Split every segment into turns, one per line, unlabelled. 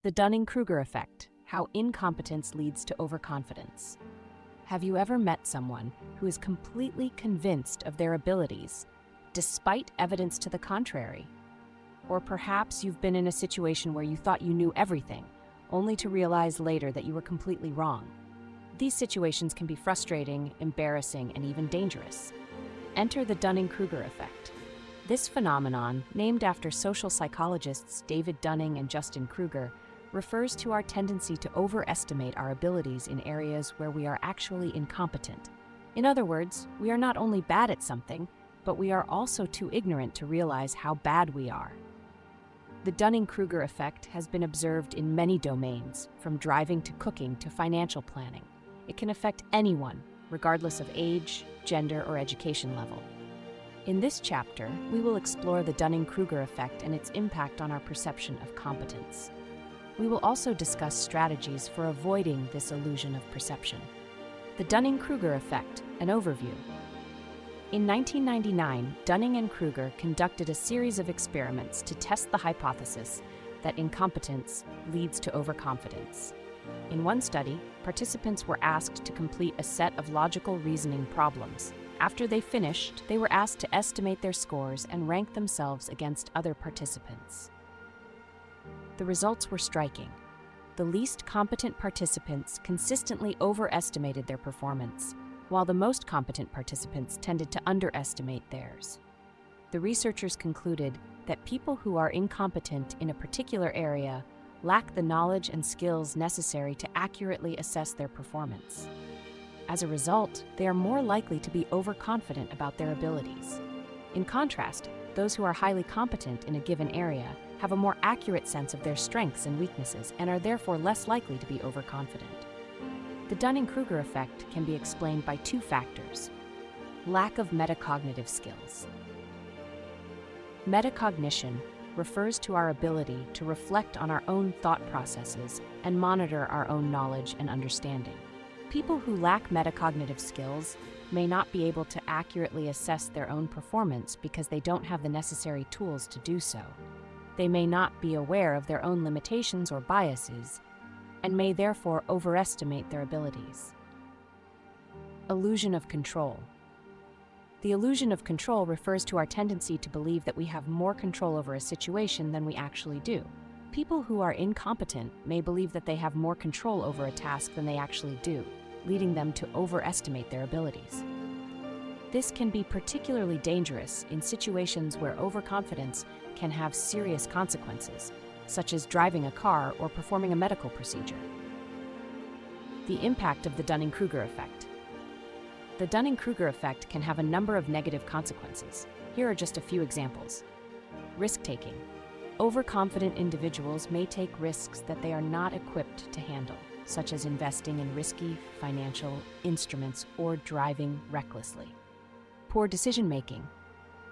The Dunning-Kruger Effect, how incompetence leads to overconfidence. Have you ever met someone who is completely convinced of their abilities, despite evidence to the contrary? Or perhaps you've been in a situation where you thought you knew everything, only to realize later that you were completely wrong. These situations can be frustrating, embarrassing, and even dangerous. Enter the Dunning-Kruger Effect. This phenomenon, named after social psychologists David Dunning and Justin Kruger, refers to our tendency to overestimate our abilities in areas where we are actually incompetent. In other words, we are not only bad at something, but we are also too ignorant to realize how bad we are. The Dunning-Kruger effect has been observed in many domains, from driving to cooking to financial planning. It can affect anyone, regardless of age, gender, or education level. In this chapter, we will explore the Dunning-Kruger effect and its impact on our perception of competence. We will also discuss strategies for avoiding this illusion of perception. The Dunning-Kruger effect, an overview. In 1999, Dunning and Kruger conducted a series of experiments to test the hypothesis that incompetence leads to overconfidence. In one study, participants were asked to complete a set of logical reasoning problems. After they finished, they were asked to estimate their scores and rank themselves against other participants. The results were striking. The least competent participants consistently overestimated their performance, while the most competent participants tended to underestimate theirs. The researchers concluded that people who are incompetent in a particular area lack the knowledge and skills necessary to accurately assess their performance. As a result, they are more likely to be overconfident about their abilities. In contrast, those who are highly competent in a given area have a more accurate sense of their strengths and weaknesses and are therefore less likely to be overconfident. The Dunning-Kruger effect can be explained by two factors: lack of metacognitive skills. Metacognition refers to our ability to reflect on our own thought processes and monitor our own knowledge and understanding. People who lack metacognitive skills may not be able to accurately assess their own performance because they don't have the necessary tools to do so. They may not be aware of their own limitations or biases, and may therefore overestimate their abilities. Illusion of control. The illusion of control refers to our tendency to believe that we have more control over a situation than we actually do. People who are incompetent may believe that they have more control over a task than they actually do, leading them to overestimate their abilities. This can be particularly dangerous in situations where overconfidence can have serious consequences, such as driving a car or performing a medical procedure. The impact of the Dunning-Kruger effect. The Dunning-Kruger effect can have a number of negative consequences. Here are just a few examples. Risk-taking. Overconfident individuals may take risks that they are not equipped to handle, such as investing in risky financial instruments or driving recklessly. Poor decision-making.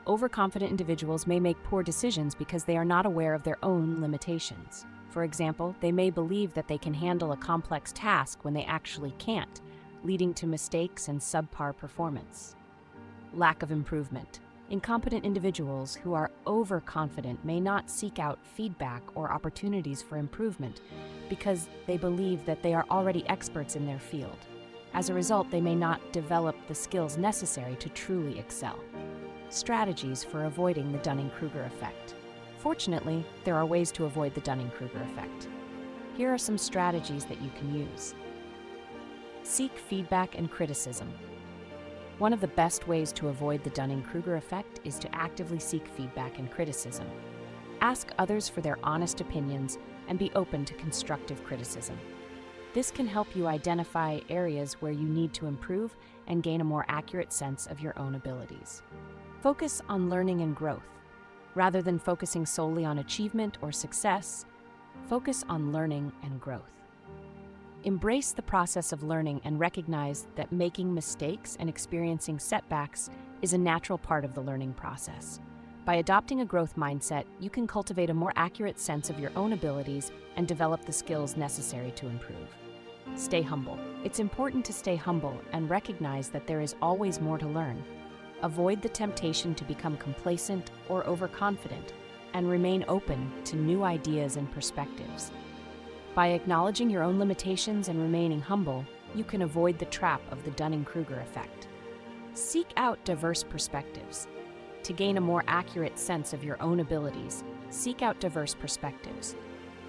Overconfident individuals may make poor decisions because they are not aware of their own limitations. For example, they may believe that they can handle a complex task when they actually can't, leading to mistakes and subpar performance. Lack of improvement. Incompetent individuals who are overconfident may not seek out feedback or opportunities for improvement because they believe that they are already experts in their field. As a result, they may not develop the skills necessary to truly excel. Strategies for avoiding the Dunning-Kruger effect. Fortunately, there are ways to avoid the Dunning-Kruger effect. Here are some strategies that you can use. Seek feedback and criticism. One of the best ways to avoid the Dunning-Kruger effect is to actively seek feedback and criticism. Ask others for their honest opinions and be open to constructive criticism. This can help you identify areas where you need to improve and gain a more accurate sense of your own abilities. Focus on learning and growth. Rather than focusing solely on achievement or success, focus on learning and growth. Embrace the process of learning and recognize that making mistakes and experiencing setbacks is a natural part of the learning process. By adopting a growth mindset, you can cultivate a more accurate sense of your own abilities and develop the skills necessary to improve. Stay humble. It's important to stay humble and recognize that there is always more to learn. Avoid the temptation to become complacent or overconfident, and remain open to new ideas and perspectives. By acknowledging your own limitations and remaining humble, you can avoid the trap of the Dunning-Kruger effect. Seek out diverse perspectives. To gain a more accurate sense of your own abilities, seek out diverse perspectives.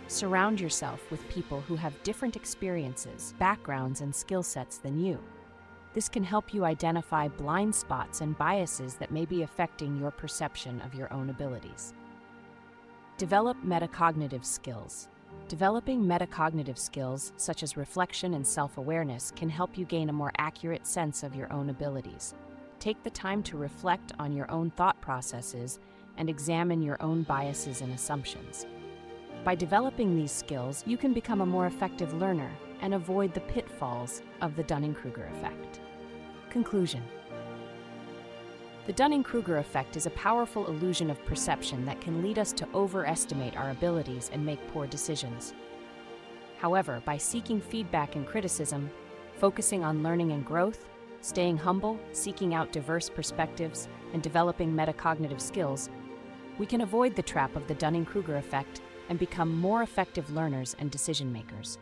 Surround yourself with people who have different experiences, backgrounds, and skill sets than you. This can help you identify blind spots and biases that may be affecting your perception of your own abilities. Develop metacognitive skills. Developing metacognitive skills, such as reflection and self-awareness, can help you gain a more accurate sense of your own abilities. Take the time to reflect on your own thought processes and examine your own biases and assumptions. By developing these skills, you can become a more effective learner and avoid the pitfalls of the Dunning-Kruger effect. Conclusion. The Dunning-Kruger effect is a powerful illusion of perception that can lead us to overestimate our abilities and make poor decisions. However, by seeking feedback and criticism, focusing on learning and growth, staying humble, seeking out diverse perspectives, and developing metacognitive skills, we can avoid the trap of the Dunning-Kruger effect and become more effective learners and decision-makers.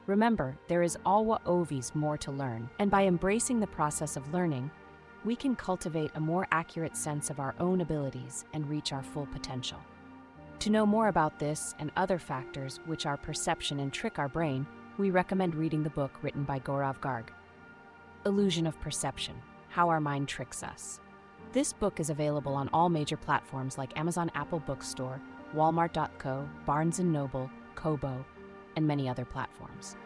Remember, there is always more to learn, and by embracing the process of learning, we can cultivate a more accurate sense of our own abilities and reach our full potential. To know more about this and other factors which our perception and trick our brain, we recommend reading the book written by Gaurav Garg, Illusion of Perception: How Our Mind Tricks Us. This book is available on all major platforms like Amazon Apple Bookstore, Walmart.co, Barnes & Noble, Kobo, and many other platforms.